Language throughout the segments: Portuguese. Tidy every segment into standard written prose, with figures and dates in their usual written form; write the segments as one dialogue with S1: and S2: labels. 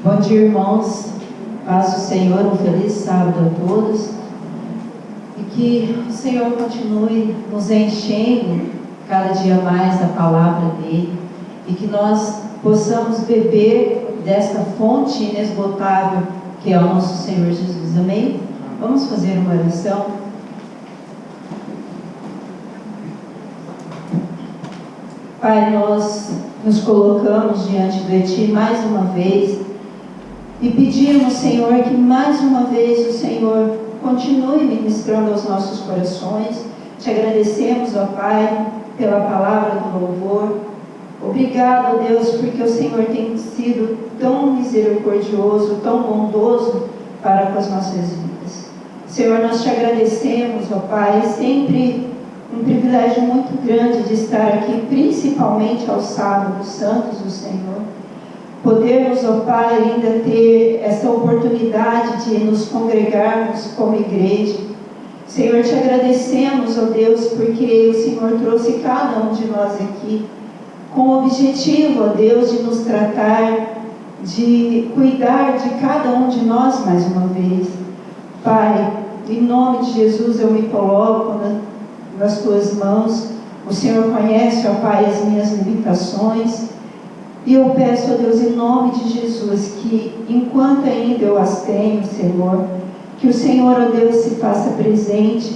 S1: Bom dia, irmãos. Paz do Senhor, um feliz sábado a todos. E que o Senhor continue nos enchendo cada dia mais da palavra dele. E que nós possamos beber desta fonte inesgotável que é o nosso Senhor Jesus. Amém? Vamos fazer uma oração. Pai, nós nos colocamos diante de Ti mais uma vez e pedimos, Senhor, que mais uma vez o Senhor continue ministrando aos nossos corações. Te agradecemos, ó Pai, pela palavra do louvor. Obrigado, ó Deus, porque o Senhor tem sido tão misericordioso, tão bondoso para com as nossas vidas. Senhor, nós te agradecemos, ó Pai, sempre um privilégio muito grande de estar aqui, principalmente aos sábados santos do Senhor. Podermos, ó Pai, ainda ter essa oportunidade de nos congregarmos como igreja. Senhor, te agradecemos, ó Deus, porque o Senhor trouxe cada um de nós aqui com o objetivo, ó Deus, de nos tratar, de cuidar de cada um de nós mais uma vez. Pai, em nome de Jesus eu me coloco nas Tuas mãos. O Senhor conhece, ó Pai, as minhas limitações. E eu peço, ó Deus, em nome de Jesus, que enquanto ainda eu as tenho, Senhor, que o Senhor, ó Deus, se faça presente,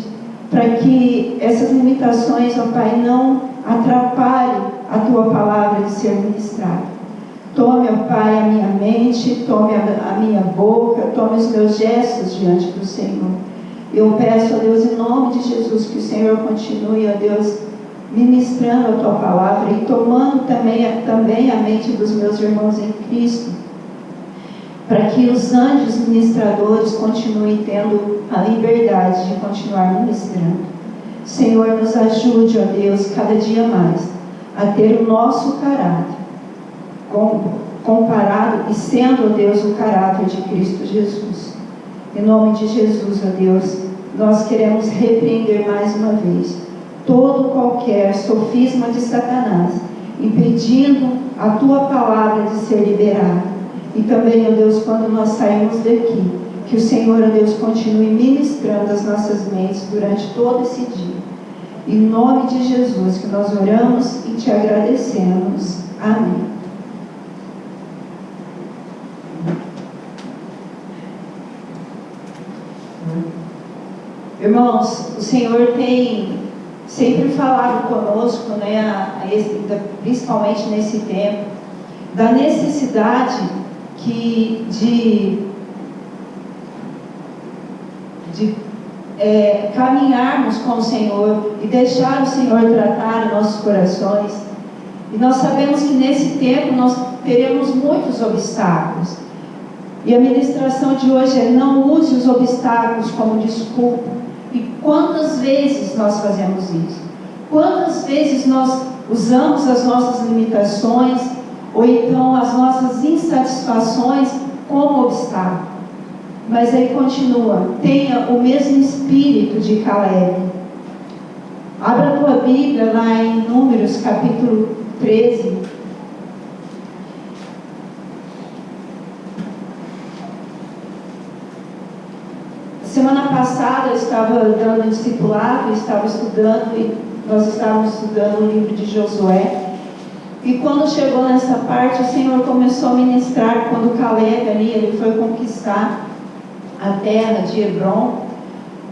S1: para que essas limitações, ó Pai, não atrapalhem a Tua palavra de ser ministrada. Tome, ó Pai, a minha mente, tome a minha boca, tome os meus gestos diante do Senhor. Eu peço, ó Deus, em nome de Jesus, que o Senhor continue, ó Deus, ministrando a Tua palavra e tomando também a mente dos meus irmãos em Cristo, para que os anjos ministradores continuem tendo a liberdade de continuar ministrando. Senhor, nos ajude, ó Deus, cada dia mais a ter o nosso caráter comparado e sendo, ó Deus, o caráter de Cristo Jesus. Em nome de Jesus, ó Deus, nós queremos repreender mais uma vez todo qualquer sofisma de Satanás, impedindo a Tua palavra de ser liberada. E também, ó Deus, quando nós saímos daqui, que o Senhor, ó Deus, continue ministrando as nossas mentes durante todo esse dia. Em nome de Jesus que nós oramos e Te agradecemos. Amém. Irmãos, o Senhor tem sempre falado conosco, principalmente nesse tempo, da necessidade de caminharmos com o Senhor e deixar o Senhor tratar nossos corações. E nós sabemos que nesse tempo nós teremos muitos obstáculos. E a ministração de hoje é: não use os obstáculos como desculpa. E quantas vezes nós fazemos isso? Quantas vezes nós usamos as nossas limitações ou então as nossas insatisfações como obstáculo? Mas aí continua: tenha o mesmo espírito de Caleb. Abra a tua Bíblia lá em Números capítulo 13. Semana passada eu estava dando discipulado, estava estudando, e nós estávamos estudando o livro de Josué. E quando chegou nessa parte, o Senhor começou a ministrar quando Caleb ali, ele foi conquistar a terra de Hebron,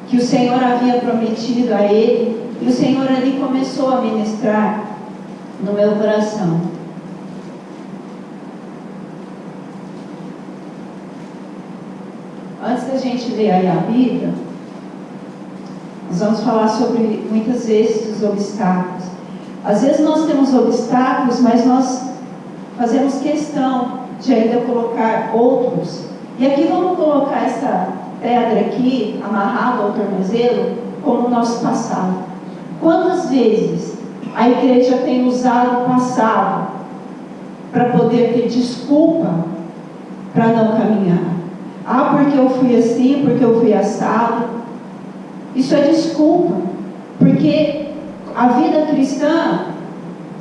S1: que o Senhor havia prometido a ele. E o Senhor ali começou a ministrar no meu coração. Antes da gente ler aí a Bíblia, nós vamos falar sobre, muitas vezes, os obstáculos. Às vezes nós temos obstáculos, mas nós fazemos questão de ainda colocar outros. E aqui vamos colocar essa pedra aqui, amarrada ao tornozelo, como o nosso passado. Quantas vezes a igreja tem usado o passado para poder ter desculpa para não caminhar? Ah, porque eu fui assim, porque eu fui assado. Isso é desculpa. Porque a vida cristã,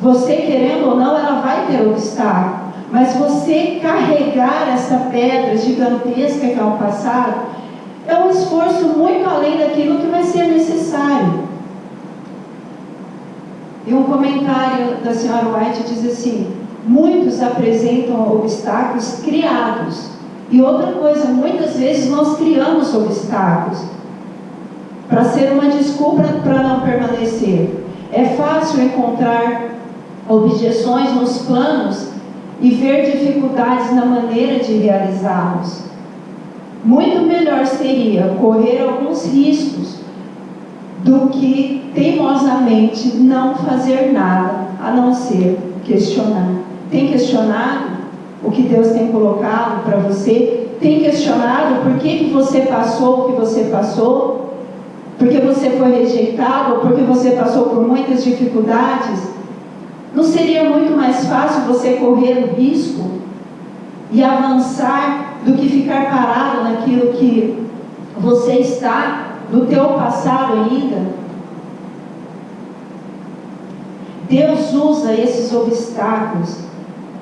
S1: você querendo ou não, ela vai ter obstáculo. Mas você carregar essa pedra gigantesca que é o passado, é um esforço muito além daquilo que vai ser necessário. E um comentário da senhora White diz assim: muitos apresentam obstáculos criados. E outra coisa, muitas vezes nós criamos obstáculos para ser uma desculpa para não permanecer. É fácil encontrar objeções nos planos e ver dificuldades na maneira de realizá-los. Muito melhor seria correr alguns riscos do que teimosamente não fazer nada, a não ser questionar. Tem questionado o que Deus tem colocado para você? Tem questionado por que você passou o que você passou? Porque você foi rejeitado ou porque você passou por muitas dificuldades? Não seria muito mais fácil você correr o risco e avançar do que ficar parado naquilo que você está, no teu passado ainda? Deus usa esses obstáculos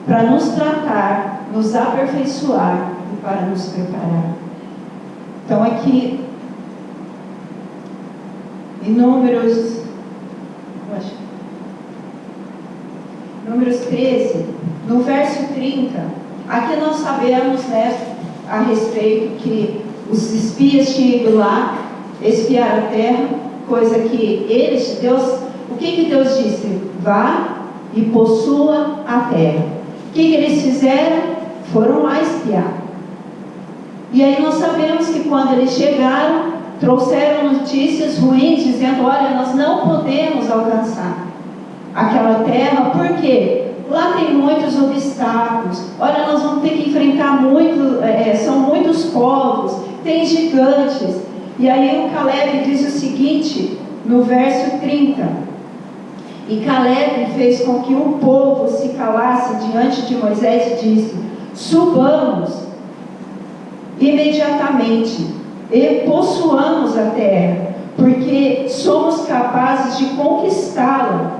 S1: para nos tratar, nos aperfeiçoar e para nos preparar. Então aqui, em Números 13, no verso 30, aqui nós sabemos, a respeito que os espias tinham ido lá espiar a terra, coisa que Deus, o que Deus disse? Vá e possua a terra. O que eles fizeram? Foram lá espiar. E aí nós sabemos que quando eles chegaram, trouxeram notícias ruins, dizendo: olha, nós não podemos alcançar aquela terra, porque lá tem muitos obstáculos, olha, nós vamos ter que enfrentar são muitos povos, tem gigantes. E aí o Caleb diz o seguinte, no verso 30: e Caleb fez com que o povo se calasse diante de Moisés e disse: subamos imediatamente e possuamos a terra, porque somos capazes de conquistá-la.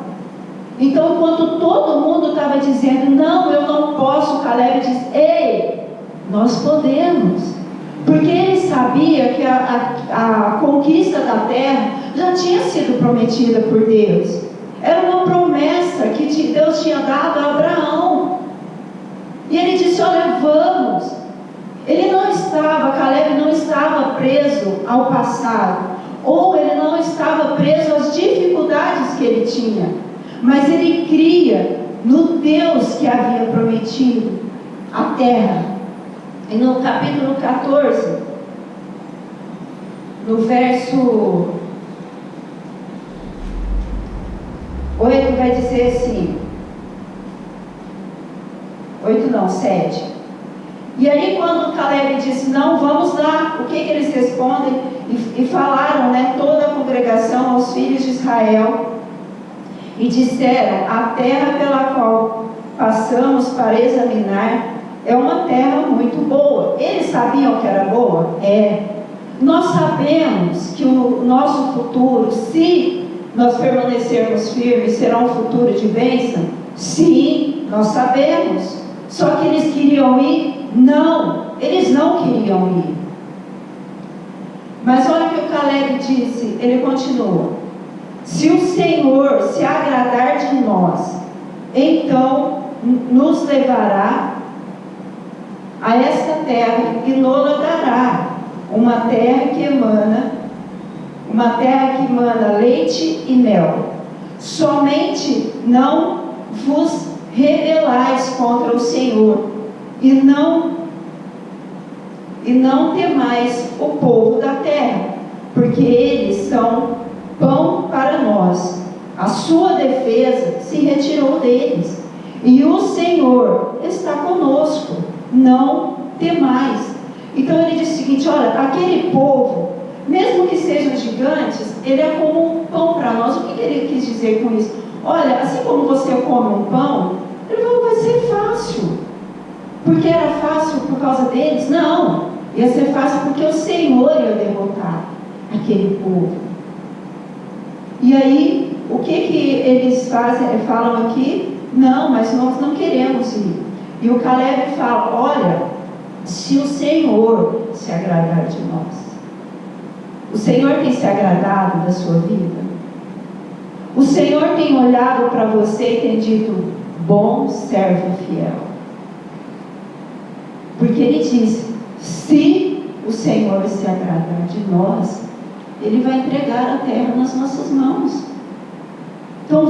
S1: Então, quando todo mundo estava dizendo: não, eu não posso, Caleb diz: ei, nós podemos. Porque ele sabia que a conquista da terra já tinha sido prometida por Deus. Era uma promessa que Deus tinha dado a Abraão. E ele disse: olha, vamos. Caleb não estava preso ao passado, ou ele não estava preso às dificuldades que ele tinha, mas ele cria no Deus que havia prometido a terra. E no capítulo 14, no verso 8, vai dizer assim, 7. E aí quando Caleb disse: não, vamos lá, o que eles respondem? E falaram, toda a congregação aos filhos de Israel, e disseram: a terra pela qual passamos para examinar é uma terra muito boa. Eles sabiam que era boa? Nós sabemos que o nosso futuro, se nós permanecermos firmes, será um futuro de bênção? Sim, nós sabemos. Só que eles queriam ir? Não, eles não queriam ir. Mas olha o que o Caleb disse, ele continua: se o Senhor se agradar de nós, então nos levará a esta terra e nos dará uma terra que emana leite e mel. Somente não vos rebelais contra o Senhor e não temais o povo da terra, porque eles são pão para nós. A sua defesa se retirou deles, e o Senhor está conosco, não temais. Então ele diz o seguinte: olha, aquele povo, mesmo que sejam gigantes, ele é como um pão para nós. O que ele quis dizer com isso? Olha, assim como você come um pão, ele falou: vai ser fácil. Porque era fácil por causa deles? Não, ia ser fácil porque o Senhor ia derrotar aquele povo. E aí, o que eles falam aqui? Não, mas nós não queremos ir. E o Caleb fala: olha, se o Senhor se agradar de nós, o Senhor tem se agradado da sua vida? O Senhor tem olhado para você e tem dito: bom servo fiel? Porque Ele diz: se o Senhor se agradar de nós, Ele vai entregar a terra nas nossas mãos. Então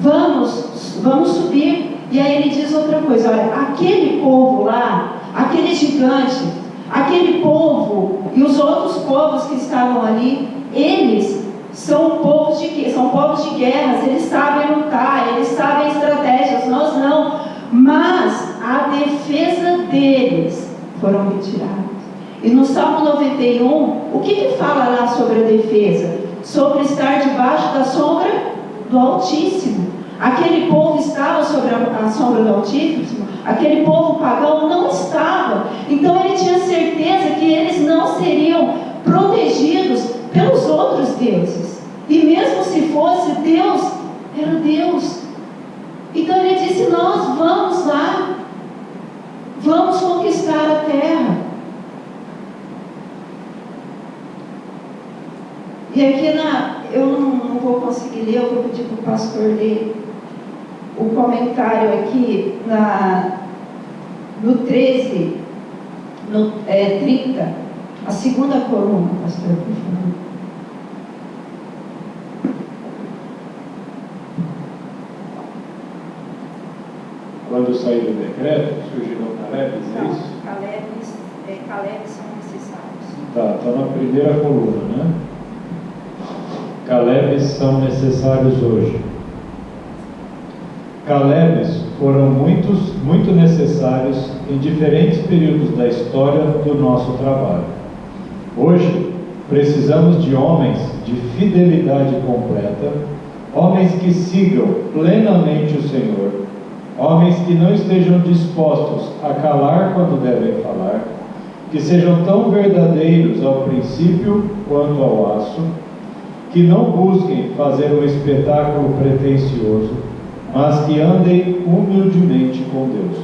S1: vamos subir. E aí ele diz outra coisa: olha, aquele povo lá, aquele gigante, aquele povo e os outros povos que estavam ali, eles são povos de guerras, eles sabem lutar, eles sabem estratégias, nós não. Mas a defesa deles foram retirados. E no Salmo 91, o que fala lá sobre a defesa? Sobre estar debaixo da sombra do Altíssimo. Aquele povo estava sobre a sombra do Altíssimo, aquele povo pagão não estava. Então ele tinha certeza que eles não seriam protegidos pelos outros deuses. E mesmo se fosse, Deus era Deus. Então ele disse: nós vamos lá, vamos conquistar a terra. E aqui eu não vou conseguir ler, eu vou pedir para o pastor ler o comentário aqui no 13, 30, a segunda coluna, pastor, por favor.
S2: Quando saiu o decreto, surgiram Calebes, é isso?
S1: Calebes são necessários.
S2: Tá na primeira coluna, né? Calebes são necessários hoje. Calebes foram muito necessários em diferentes períodos da história do nosso trabalho. Hoje, precisamos de homens de fidelidade completa, homens que sigam plenamente o Senhor, homens que não estejam dispostos a calar quando devem falar, que sejam tão verdadeiros ao princípio quanto ao aço, que não busquem fazer um espetáculo pretensioso, mas que andem humildemente com Deus.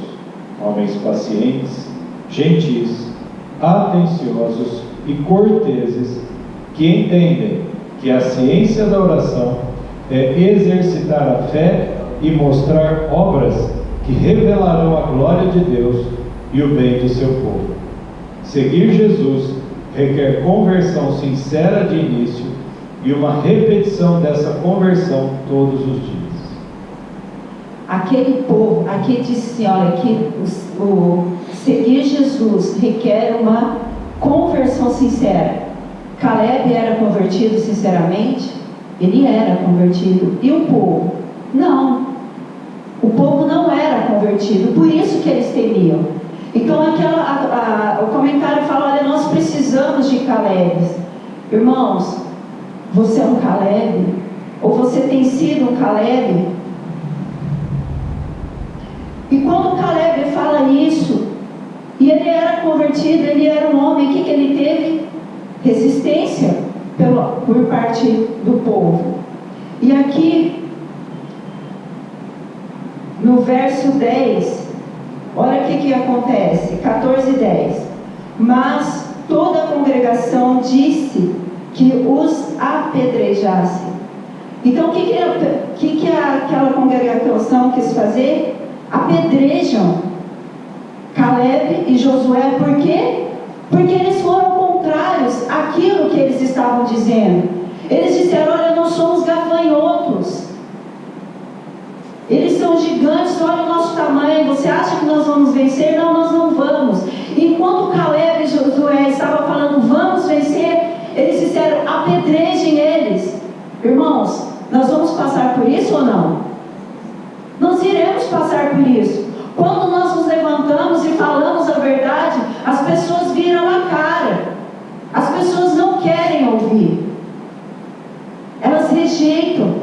S2: Homens pacientes, gentis, atenciosos e corteses, que entendem que a ciência da oração é exercitar a fé e mostrar obras que revelarão a glória de Deus e o bem de seu povo. Seguir Jesus requer conversão sincera de início e uma repetição dessa conversão todos os dias.
S1: Aquele povo, aqui disse, olha, que o seguir Jesus requer uma conversão sincera. Caleb era convertido sinceramente? Ele era convertido. E o povo? Não. O povo não era convertido, por isso que eles temiam. Então o comentário fala: olha, nós precisamos de Calebes. Irmãos, você é um Caleb? Ou você tem sido um Caleb? E quando Caleb fala isso, e ele era convertido, ele era um homem, o que ele teve? Resistência por parte do povo. E aqui, no verso 10, olha o que acontece, 14:10. Mas toda a congregação disse que os apedrejassem. Então o que aquela congregação quis fazer? Apedrejam Caleb e Josué. Por quê? Porque eles foram contrários àquilo que eles estavam dizendo. Eles disseram: olha, nós somos gafanhotos, eles são gigantes, olha o nosso tamanho, você acha que nós vamos vencer? Não, nós não vamos. Enquanto Caleb e Josué estavam falando vamos vencer, eles disseram: apedrejem eles. Irmãos, nós vamos passar por isso ou não? Nós iremos passar por isso. Quando nós nos levantamos e falamos a verdade, as pessoas viram a cara, as pessoas não querem ouvir, elas rejeitam.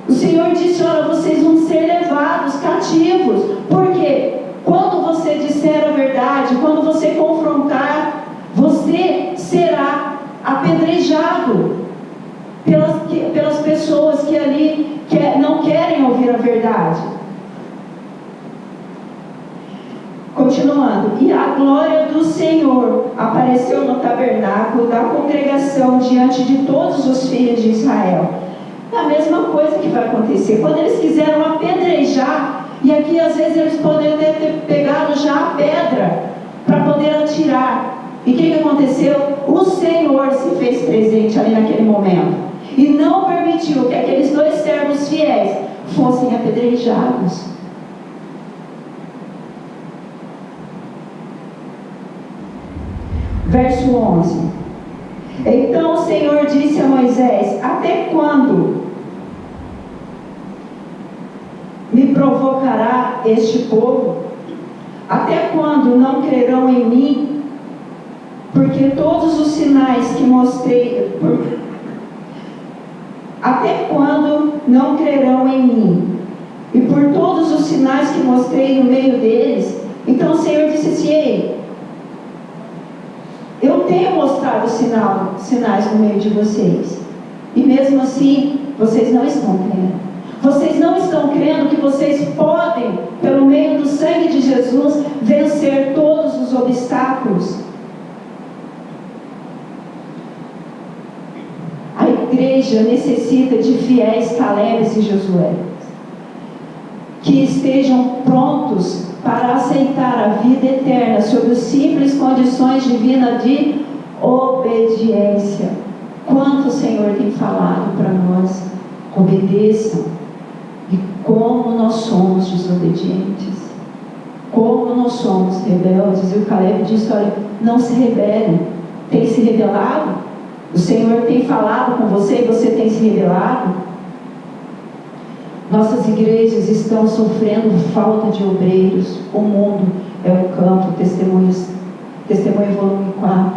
S1: O Senhor disse: olha, vocês vão ser levados cativos. Por quê? Quando você disser a verdade, quando você confrontar, você será apedrejado pelas pessoas que ali não querem ouvir a verdade. Continuando. E a glória do Senhor apareceu no tabernáculo da congregação diante de todos os filhos de Israel. É a mesma coisa que vai acontecer. Quando eles quiseram apedrejar, e aqui às vezes eles poderiam ter pegado já a pedra para poder atirar. E o que aconteceu? O Senhor se fez presente ali naquele momento. E não permitiu que aqueles 2 servos fiéis fossem apedrejados. Verso 11. Então o Senhor disse a Moisés: até quando me provocará este povo? Até quando não crerão em mim? Porque todos os sinais que mostrei... Até quando não crerão em mim? E por todos os sinais que mostrei no meio deles? Então o Senhor disse assim: ei, eu tenho mostrado sinais no meio de vocês, e mesmo assim vocês não estão crendo. Vocês não estão crendo que vocês podem, pelo meio do sangue de Jesus, vencer todos os obstáculos. A igreja necessita de fiéis Calebes e Josué, que estejam prontos para aceitar a vida eterna sob as simples condições divinas de obediência. Quanto o Senhor tem falado para nós: obedeçam. E como nós somos desobedientes, como nós somos rebeldes. E o Caleb disse: olha, não se rebelem. Tem se rebelado? O Senhor tem falado com você e você tem se rebelado? Nossas igrejas estão sofrendo falta de obreiros. O mundo é o campo. Testemunho volume 4.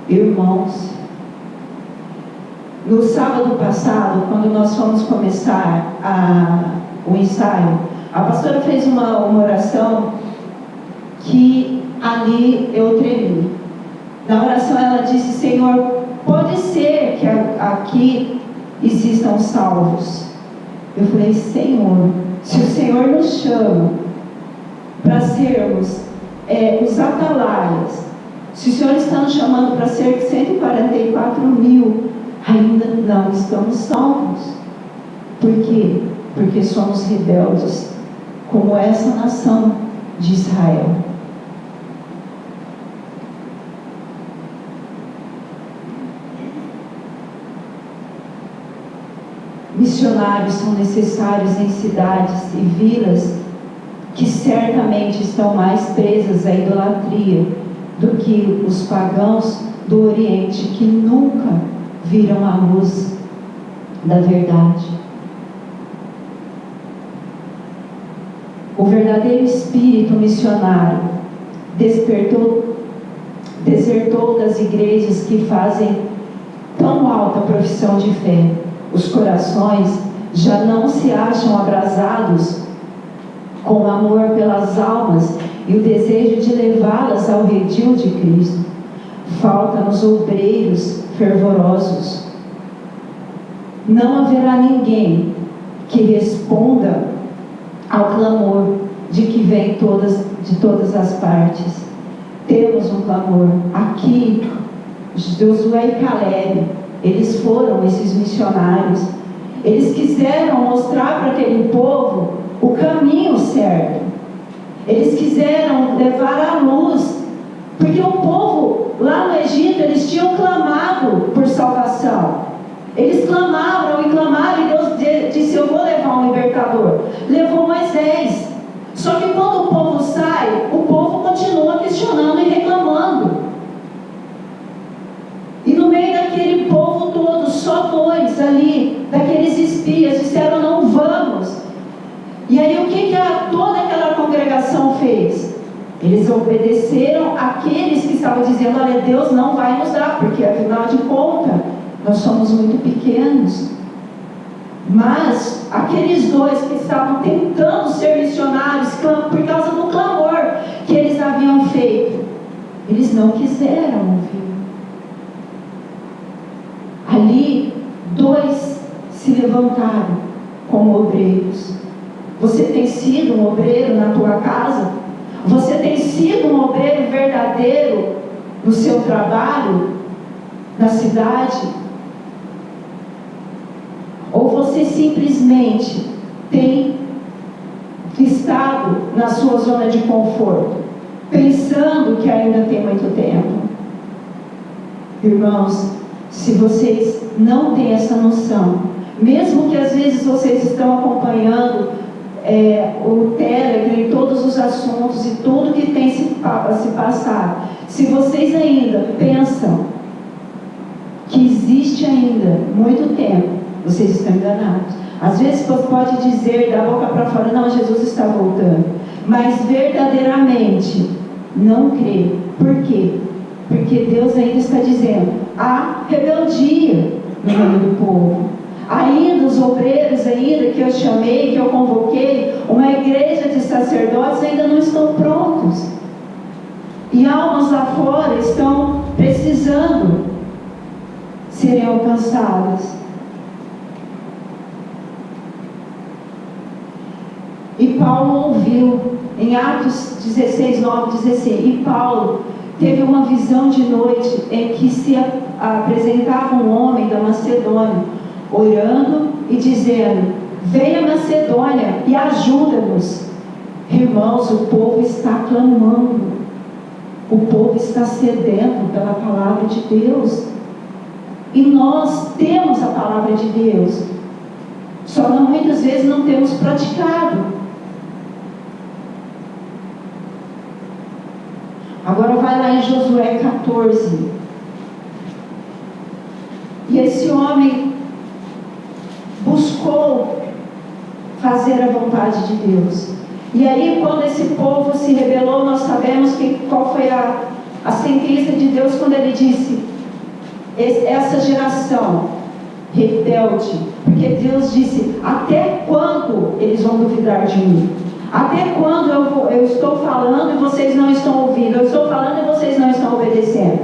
S1: Irmãos, no sábado passado, quando nós fomos começar o ensaio, a pastora fez uma oração que ali eu tremi. Na oração ela disse: Senhor, pode ser que aqui existam salvos. Eu falei: Senhor, se o Senhor nos chama para sermos os atalaias, se o Senhor está nos chamando para ser 144 mil, ainda não estamos salvos. Por quê? Porque somos rebeldes, como essa nação de Israel. Missionários são necessários em cidades e vilas que certamente estão mais presas à idolatria do que os pagãos do Oriente, que nunca viram a luz da verdade. O verdadeiro espírito missionário desertou das igrejas que fazem tão alta profissão de fé. Os corações já não se acham abrasados com amor pelas almas e o desejo de levá-las ao redil de Cristo. Falta-nos obreiros fervorosos. Não haverá ninguém que responda ao clamor de que vem de todas as partes. Temos um clamor. Aqui, Josué e Caleb, eles foram esses missionários. Eles quiseram mostrar para aquele povo o caminho certo. Eles quiseram levar a luz, porque o povo lá no Egito, eles tinham clamado por salvação. Eles clamaram e clamaram, e Deus disse: eu vou levar um libertador. Levou Moisés. Só que quando o povo sai, o povo continua questionando e reclamando. E no meio daquele povo todo, só 2 ali, daqueles espias, disseram: não vamos. E aí o que toda aquela congregação fez? Eles obedeceram àqueles que estavam dizendo: olha, Deus não vai nos dar, porque afinal de contas nós somos muito pequenos. Mas aqueles 2 que estavam tentando ser missionários, por causa do clamor que eles haviam feito, eles não quiseram ouvir. Ali 2 se levantaram como obreiros. Você tem sido um obreiro na tua casa? Você tem sido um obreiro verdadeiro no seu trabalho, na cidade? Ou você simplesmente tem estado na sua zona de conforto, pensando que ainda tem muito tempo? Irmãos, se vocês não têm essa noção, mesmo que às vezes vocês estão acompanhando o Telegram e todos os assuntos e tudo que tem se passado, se vocês ainda pensam que existe ainda muito tempo, vocês estão enganados. Às vezes você pode dizer da boca para fora, não, Jesus está voltando, mas verdadeiramente não crê. Por quê? Porque Deus ainda está dizendo, há rebeldia no meio do povo. Ainda os obreiros ainda que eu chamei, que eu convoquei, uma igreja de sacerdotes ainda não estão prontos. E almas lá fora estão precisando serem alcançadas. E Paulo ouviu, em Atos 16, 9, diz assim, e Paulo teve uma visão de noite em que se apresentava um homem da Macedônia, orando e dizendo, venha Macedônia e ajuda-nos. Irmãos, o povo está clamando, o povo está sedento pela palavra de Deus, e nós temos a palavra de Deus, só não, muitas vezes não temos praticado. Agora vai lá em Josué 14. E esse homem buscou fazer a vontade de Deus. E aí, quando esse povo se rebelou, nós sabemos qual foi a sentença de Deus quando ele disse, essa geração rebelde, porque Deus disse, até quando eles vão duvidar de mim? Até quando eu estou falando e vocês não estão ouvindo? Eu estou falando e vocês não estão obedecendo?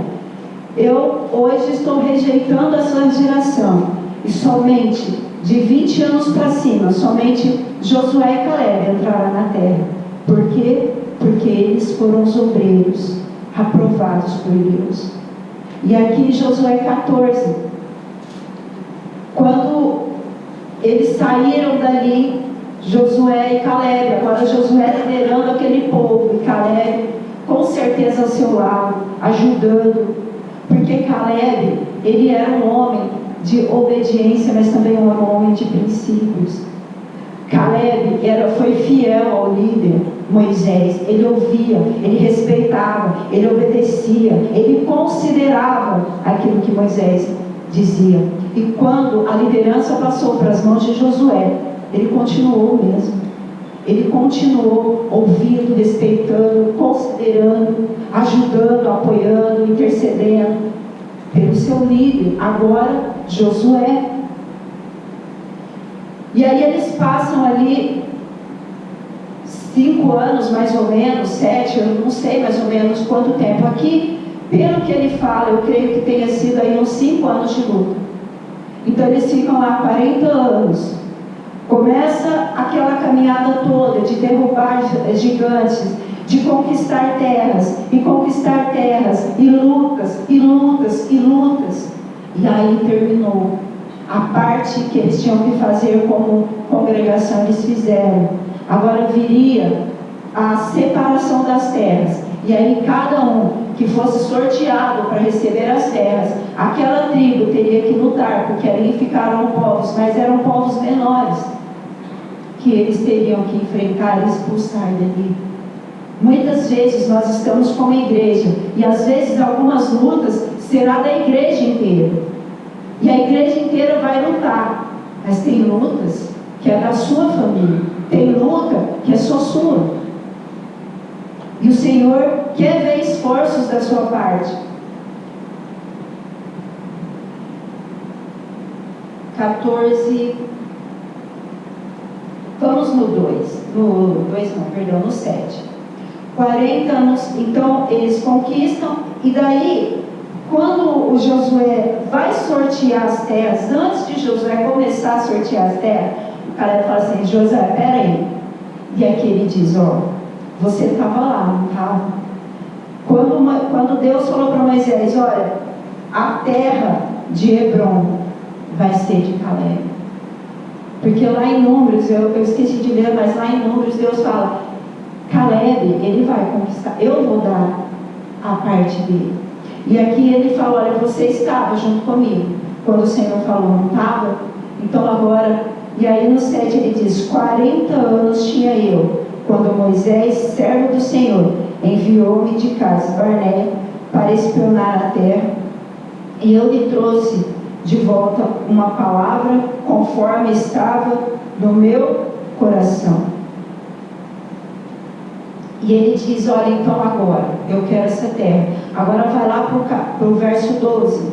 S1: Eu hoje estou rejeitando a sua geração. E somente de 20 anos para cima, somente Josué e Caleb entraram na terra. Por quê? Porque eles foram os obreiros aprovados por Deus. E aqui em Josué 14, quando eles saíram dali, Josué e Caleb, agora Josué liderando aquele povo, e Caleb com certeza ao seu lado, ajudando, porque Caleb, ele era um homem de obediência, mas também era um homem de princípios. Caleb foi fiel ao líder Moisés, ele ouvia, ele respeitava, ele obedecia, ele considerava aquilo que Moisés dizia. E quando a liderança passou para as mãos de Josué, ele continuou mesmo. Ele continuou ouvindo, respeitando, considerando, ajudando, apoiando, intercedendo pelo seu líder, agora Josué. E aí eles passam ali 5 anos mais ou menos, 7, eu não sei mais ou menos quanto tempo. Aqui, pelo que ele fala, eu creio que tenha sido aí uns 5 anos de luta. Então eles ficam lá 40 anos. Começa aquela caminhada toda de derrubar gigantes, de conquistar terras, e lutas, e lutas, e lutas. E aí terminou. A parte que eles tinham que fazer como congregação, eles fizeram. Agora viria a separação das terras. E aí cada um que fosse sorteado para receber as terras, aquela tribo teria que lutar, porque ali ficaram povos, mas eram povos menores, que eles teriam que enfrentar e expulsar dali. Muitas vezes nós estamos como igreja, e às vezes algumas lutas será da igreja inteira, e a igreja inteira vai lutar, mas tem lutas que é da sua família, tem luta que é só sua, e o Senhor quer ver esforços da sua parte. 14, vamos no 2, no 7. 40 anos, então eles conquistam, e daí, quando o Josué vai sortear as terras, antes de Josué começar a sortear as terras, o cara fala assim, Josué, peraí, e aqui ele diz, você estava lá, não estava? Quando Deus falou para Moisés, olha, a terra de Hebron vai ser de Caleb. Porque lá em Números, eu esqueci de ler, mas lá em Números Deus fala, Caleb, ele vai conquistar, eu vou dar a parte dele. E aqui ele fala, olha, você estava junto comigo quando o Senhor falou, não estava? Então agora, e aí no 7 ele diz, 40 anos tinha eu, quando Moisés, servo do Senhor, enviou-me de Cades Barnea para espionar a terra, e eu lhe trouxe de volta uma palavra conforme estava no meu coração. E ele diz, olha, então agora, eu quero essa terra. Agora vai lá para o verso 12.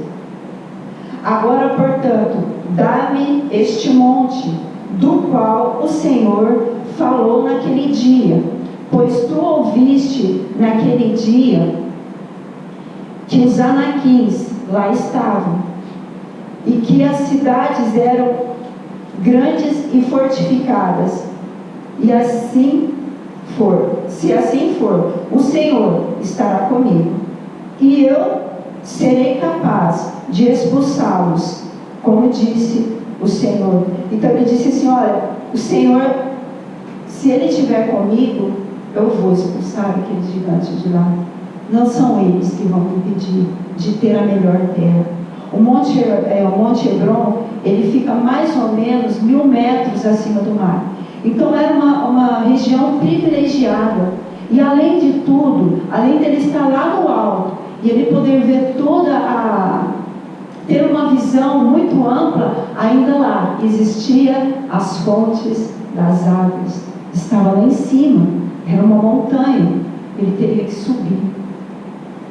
S1: Agora, portanto, dá-me este monte, do qual o Senhor falou naquele dia, pois tu ouviste naquele dia que os anaquins lá estavam, e que as cidades eram grandes e fortificadas. E assim for, se assim for, o Senhor estará comigo, e eu serei capaz de expulsá-los, como disse o Senhor. Então ele disse assim, olha, o Senhor, se ele estiver comigo, eu vou expulsar aqueles gigantes de lá. Não são eles que vão me impedir de ter a melhor terra. O Monte Hebron, ele fica mais ou menos 1000 metros acima do mar. Então era uma região privilegiada. E além de tudo, além dele estar lá no alto, e ele poder ver ter uma visão muito ampla, ainda lá existia as fontes das águas. Estava lá em cima, era uma montanha, ele teria que subir.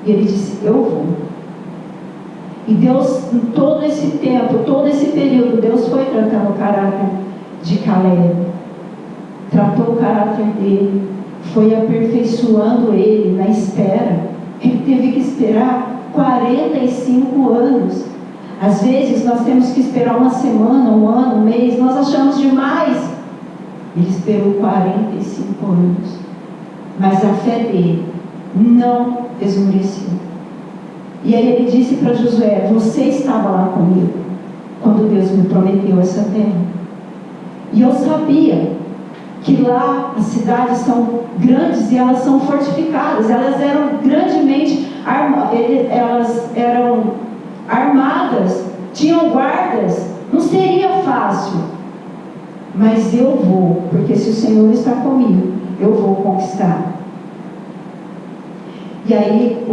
S1: E ele disse, eu vou. E Deus, em todo esse tempo, todo esse período, Deus foi tratando o caráter de Caleb, tratou o caráter dele, foi aperfeiçoando ele na espera. Ele teve que esperar 45 anos. Às vezes nós temos que esperar uma semana, um ano, um mês, nós achamos demais. Ele esperou 45 anos, mas a fé dele não esmoreceu. E aí ele disse para Josué, você estava lá comigo quando Deus me prometeu essa terra. E eu sabia que lá as cidades são grandes e elas são fortificadas, elas eram grandemente elas eram armadas, tinham guardas, não seria fácil. Mas eu vou, porque se o Senhor está comigo, eu vou conquistar. E aí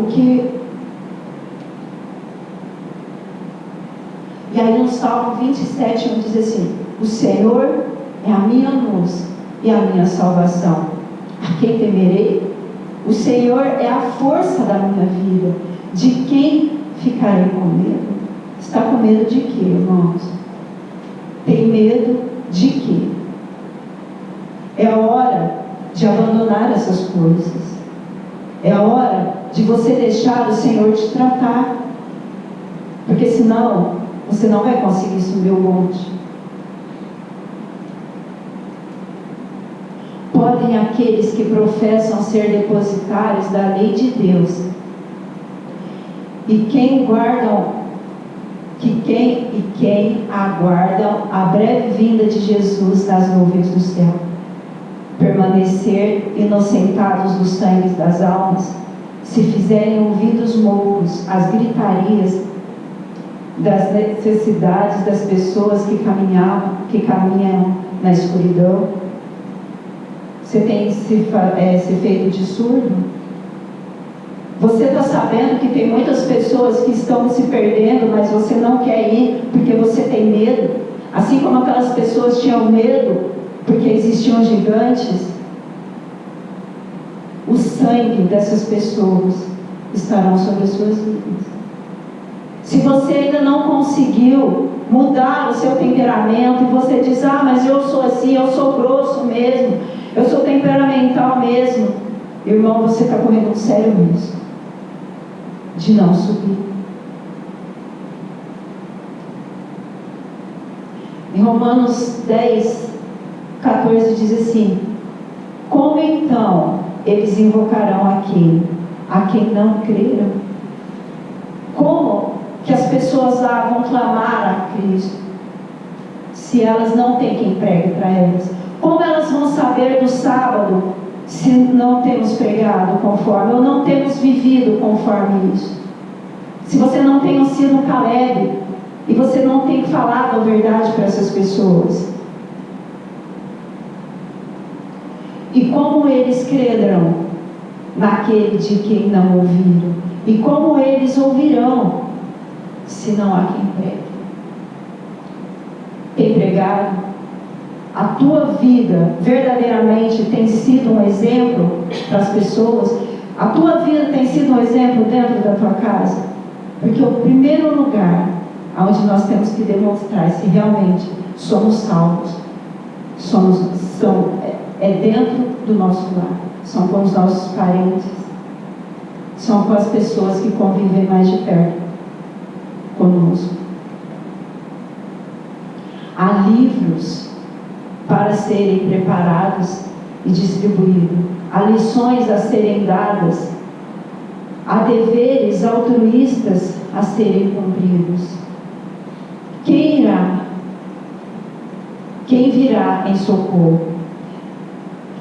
S1: no Salmo 27, diz assim, o Senhor é a minha luz e a minha salvação. A quem temerei? O Senhor é a força da minha vida. De quem ficarei com medo? Está com medo de quê, irmãos? Tem medo de quê? É a hora de abandonar essas coisas. É a hora de você deixar o Senhor te tratar. Porque senão, você não vai conseguir subir o monte. Podem aqueles que professam ser depositários da lei de Deus e quem aguardam a breve vinda de Jesus nas nuvens do céu, permanecer inocentados dos sangues das almas, se fizerem ouvidos moucos às gritarias das necessidades das pessoas que caminham na escuridão. Você tem se feito de surdo? Você está sabendo que tem muitas pessoas que estão se perdendo, mas você não quer ir porque você tem medo? Assim como aquelas pessoas tinham medo porque existiam gigantes, o sangue dessas pessoas estarão sobre as suas vidas. Se você ainda não conseguiu mudar o seu temperamento, e você diz, mas eu sou assim, eu sou grosso mesmo, eu sou temperamental mesmo, irmão, você está correndo um sério risco de não subir. Em Romanos 10, 14 diz assim, como então eles invocarão aquele a quem não creram? Como que as pessoas lá vão clamar a Cristo se elas não têm quem pregue para elas? Como elas vão saber do sábado se não temos pregado conforme, ou não temos vivido conforme isso? Se você não tem sido Caleb e você não tem falado a verdade para essas pessoas, e como eles crerão naquele de quem não ouviram? E como eles ouvirão se não há quem pregue? Tem pregado? A tua vida verdadeiramente tem sido um exemplo para as pessoas? A tua vida tem sido um exemplo dentro da tua casa? Porque o primeiro lugar onde nós temos que demonstrar se realmente somos salvos é dentro do nosso lar, são com os nossos parentes, são com as pessoas que convivem mais de perto conosco. Há livros para serem preparados e distribuídos, há lições a serem dadas, há deveres altruístas a serem cumpridos. Quem irá? Quem virá em socorro?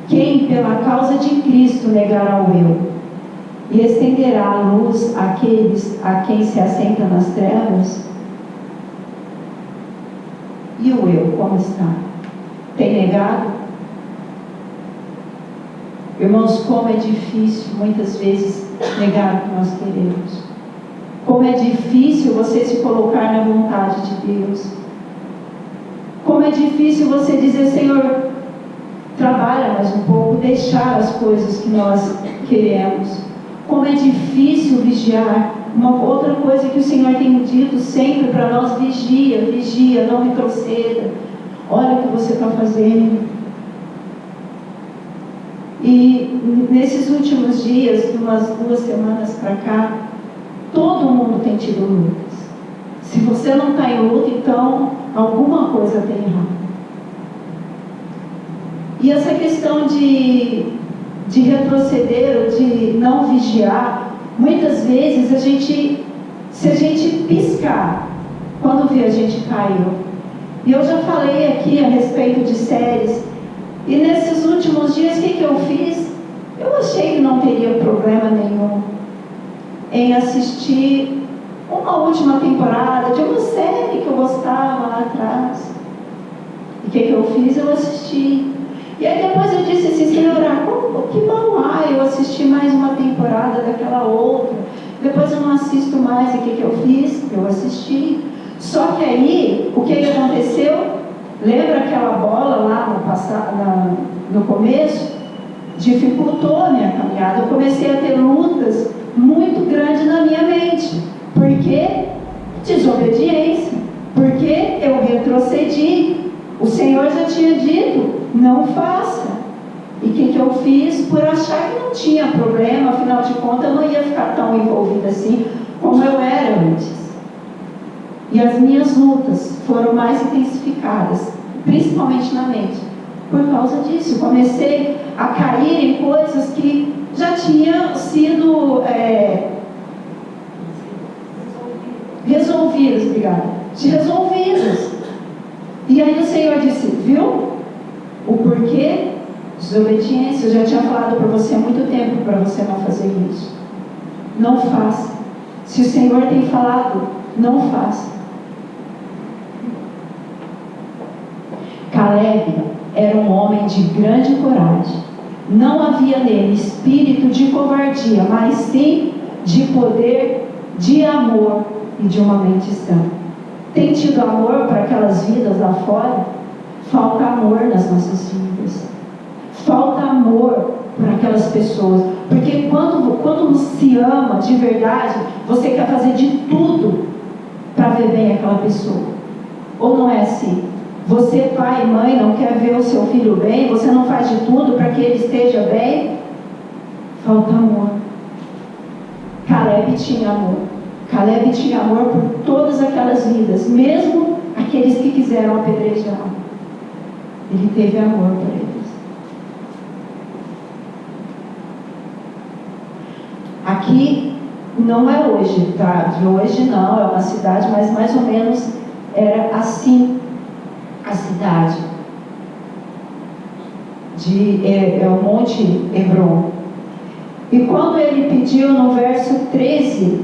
S1: Quem, pela causa de Cristo, negará o eu e estenderá a luz àqueles a quem se assenta nas trevas? E o eu, como está? Tem negado? Irmãos, como é difícil muitas vezes negar o que nós queremos. Como é difícil você se colocar na vontade de Deus. Como é difícil você dizer: Senhor, trabalha mais um pouco, deixar as coisas que nós queremos. Como é difícil vigiar. Uma outra coisa que o Senhor tem dito sempre para nós: vigia, vigia, não retroceda. Olha o que você está fazendo. E nesses últimos dias, umas 2 semanas para cá, todo mundo tem tido lutas. Se você não está em luta, então alguma coisa tem errado. E essa questão de retroceder ou de não vigiar, muitas vezes se a gente piscar, quando vê, a gente caiu. E eu já falei aqui a respeito de séries, e nesses últimos dias o que eu fiz? Eu achei que não teria problema nenhum em assistir uma última temporada de uma série que eu gostava lá atrás. E o que eu fiz? Eu assisti. E aí depois eu disse assim: Senhor, que mal há eu assistir mais uma temporada daquela outra? Depois eu não assisto mais. E o que eu fiz? Eu assisti. Só que aí, o que aconteceu? Lembra aquela bola lá no começo? Dificultou a minha caminhada. Eu comecei a ter lutas muito grandes na minha mente. Por quê? Desobediência. Porque eu retrocedi. O Senhor já tinha dito: não faça. E o que eu fiz? Por achar que não tinha problema, afinal de contas eu não ia ficar tão envolvida assim como eu era antes. E as minhas lutas foram mais intensificadas, principalmente na mente, por causa disso. Eu comecei a cair em coisas que já tinham sido resolvidas, resolvidas. E aí o Senhor disse: viu? O porquê? Desobediência. Eu já tinha falado para você há muito tempo para você não fazer isso. Não faça. Se o Senhor tem falado, não faça. Caleb era um homem de grande coragem. Não havia nele espírito de covardia, mas sim de poder, de amor e de uma mente sã. Tem tido amor para aquelas vidas lá fora? Falta amor nas nossas vidas. Falta amor para aquelas pessoas. Porque quando se ama de verdade, você quer fazer de tudo para ver bem aquela pessoa. Ou não é assim? Você, pai e mãe, não quer ver o seu filho bem? Você não faz de tudo para que ele esteja bem? Falta amor. Caleb tinha amor. Caleb tinha amor por todas aquelas vidas, mesmo aqueles que quiseram apedrejar. Ele teve amor por eles. Aqui não é hoje, tá? De hoje não, é uma cidade, mas mais ou menos era assim a cidade. É o Monte Hebron. E quando ele pediu no verso 13,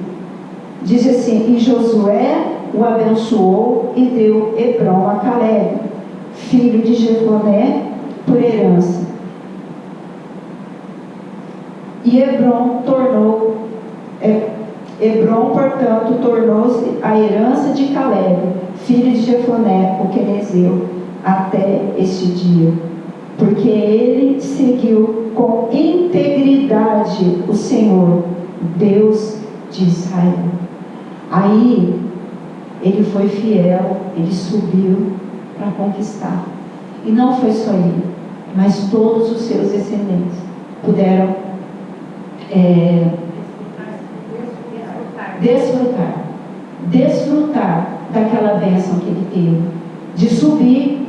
S1: diz assim: e Josué o abençoou e deu Hebron a Caleb, filho de Jefoné, por herança. E Hebron, portanto, tornou-se a herança de Caleb, filho de Jefoné, o quenezeu, até este dia. Porque ele seguiu com integridade o Senhor, Deus de Israel. Aí, ele foi fiel, ele subiu para conquistar. E não foi só ele, mas todos os seus descendentes puderam desfrutar daquela bênção que ele teve, de subir,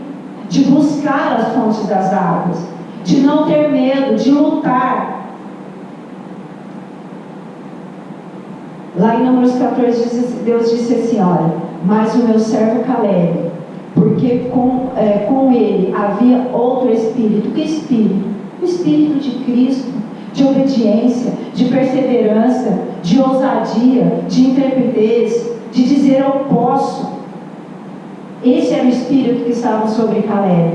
S1: de buscar as fontes das águas, de não ter medo, de lutar. Lá em Números 14, Deus disse assim: olha, mas o meu servo Caleb, porque com ele havia outro espírito. Que espírito? O espírito de Cristo, de obediência, de perseverança, de ousadia, de intrepidez, de dizer eu posso. Esse era o espírito que estava sobre Caleb.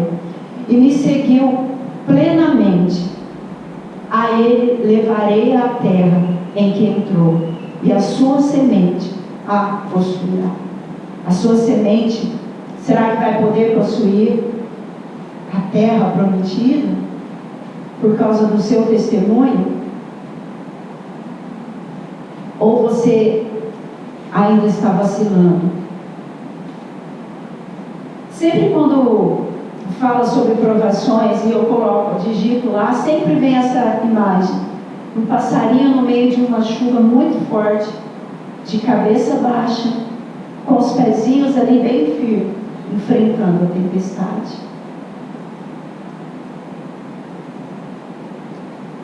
S1: E me seguiu plenamente. A ele levarei à terra em que entrou, e a sua semente a possuirá. A sua semente, será que vai poder possuir a terra prometida por causa do seu testemunho? Ou você ainda está vacilando? Sempre quando fala sobre provações e eu digito lá, sempre vem essa imagem: um passarinho no meio de uma chuva muito forte, de cabeça baixa, com os pezinhos ali bem firmes, enfrentando a tempestade.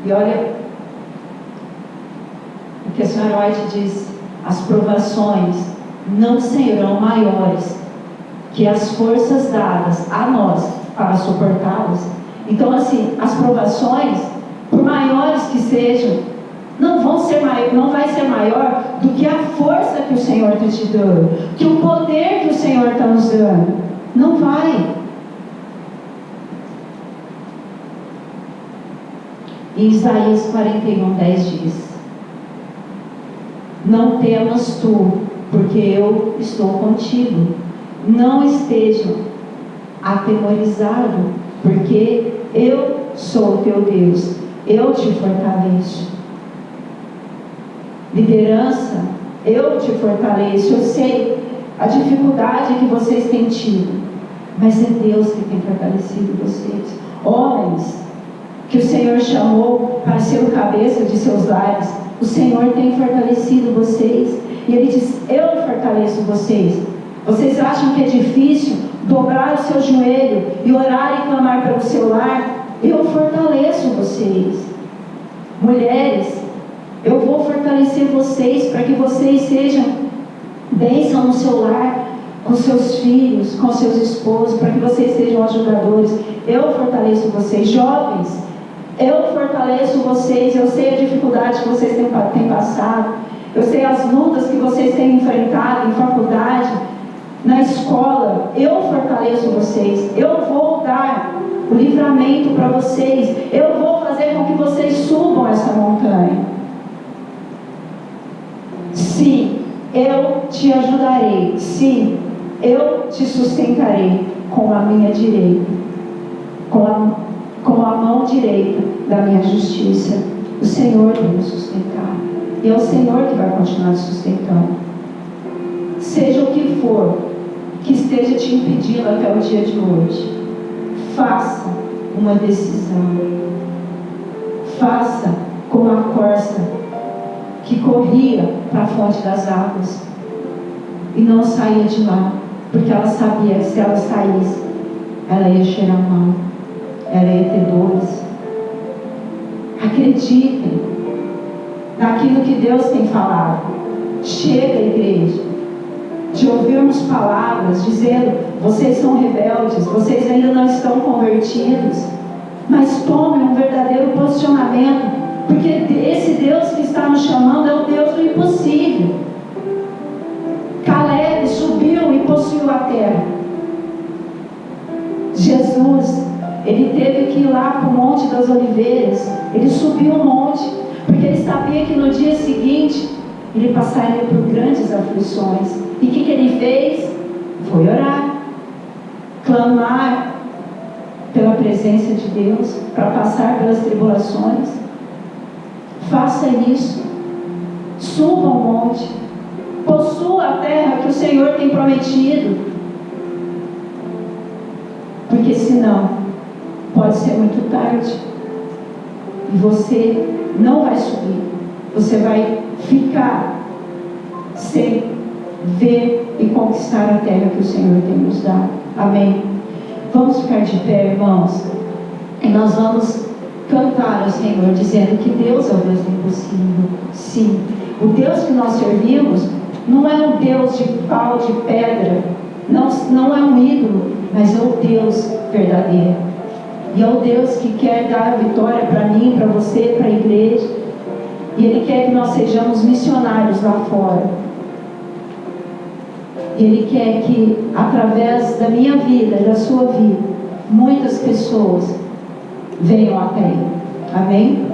S1: E olha o que a senhora White diz: as provações não serão maiores que as forças dadas a nós para suportá-las. Então, assim, as provações, por maiores que sejam, não vai ser maior do que a força que o Senhor está te dando, que o poder que o Senhor está nos dando. Não vai. Em Isaías 41:10 diz: não temas tu, porque eu estou contigo. Não estejam atemorizados, porque eu sou o teu Deus, eu te fortaleço. Liderança, eu te fortaleço. Eu sei a dificuldade que vocês têm tido, mas é Deus que tem fortalecido vocês. Homens que o Senhor chamou para ser o cabeça de seus lares, o Senhor tem fortalecido vocês. E Ele diz: eu fortaleço vocês. Vocês acham que é difícil dobrar o seu joelho e orar e clamar pelo seu lar? Eu fortaleço vocês. Mulheres, eu vou fortalecer vocês para que vocês sejam bênção no seu lar, com seus filhos, com seus esposos, para que vocês sejam ajudadores. Eu fortaleço vocês. Jovens, eu fortaleço vocês. Eu sei a dificuldade que vocês têm passado, eu sei as lutas que vocês têm enfrentado em faculdade, na escola. Eu fortaleço vocês. Eu vou dar o livramento para vocês. Eu vou fazer com que vocês subam essa montanha. Sim, eu te ajudarei. Sim, eu te sustentarei com a minha direita, com a mão direita da minha justiça. O Senhor vai me sustentar, e é o Senhor que vai continuar te sustentando. Seja o que for que esteja te impedindo até o dia de hoje, faça uma decisão. Faça como a corça que corria para a fonte das águas e não saía de lá, porque ela sabia que se ela saísse, ela ia cheirar mal, ela ia ter dores. Acreditem, naquilo que Deus tem falado. Chega, igreja, de ouvirmos palavras dizendo: vocês são rebeldes, vocês ainda não estão convertidos. Mas tome um verdadeiro posicionamento, porque esse Deus que está nos chamando é o Deus do impossível. Caleb subiu e possuiu a terra. Jesus, ele teve que ir lá para o Monte das Oliveiras. Ele subiu o monte, porque ele sabia que no dia seguinte ele passaria por grandes aflições. E o que ele fez? Foi orar, clamar pela presença de Deus, para passar pelas tribulações. Faça isso. Suba o monte, possua a terra que o Senhor tem prometido, porque senão pode ser muito tarde e você não vai subir. Você vai ficar sem ver e conquistar a terra que o Senhor tem nos dado. Amém? Vamos ficar de pé, irmãos, e nós vamos cantar ao Senhor, dizendo que Deus é o Deus do impossível. Sim, o Deus que nós servimos não é um Deus de pau, de pedra, não é um ídolo, mas é o Deus verdadeiro. E é o Deus que quer dar a vitória para mim, para você, para a igreja. E Ele quer que nós sejamos missionários lá fora. Ele quer que, através da minha vida e da sua vida, muitas pessoas venham até Ele. Amém?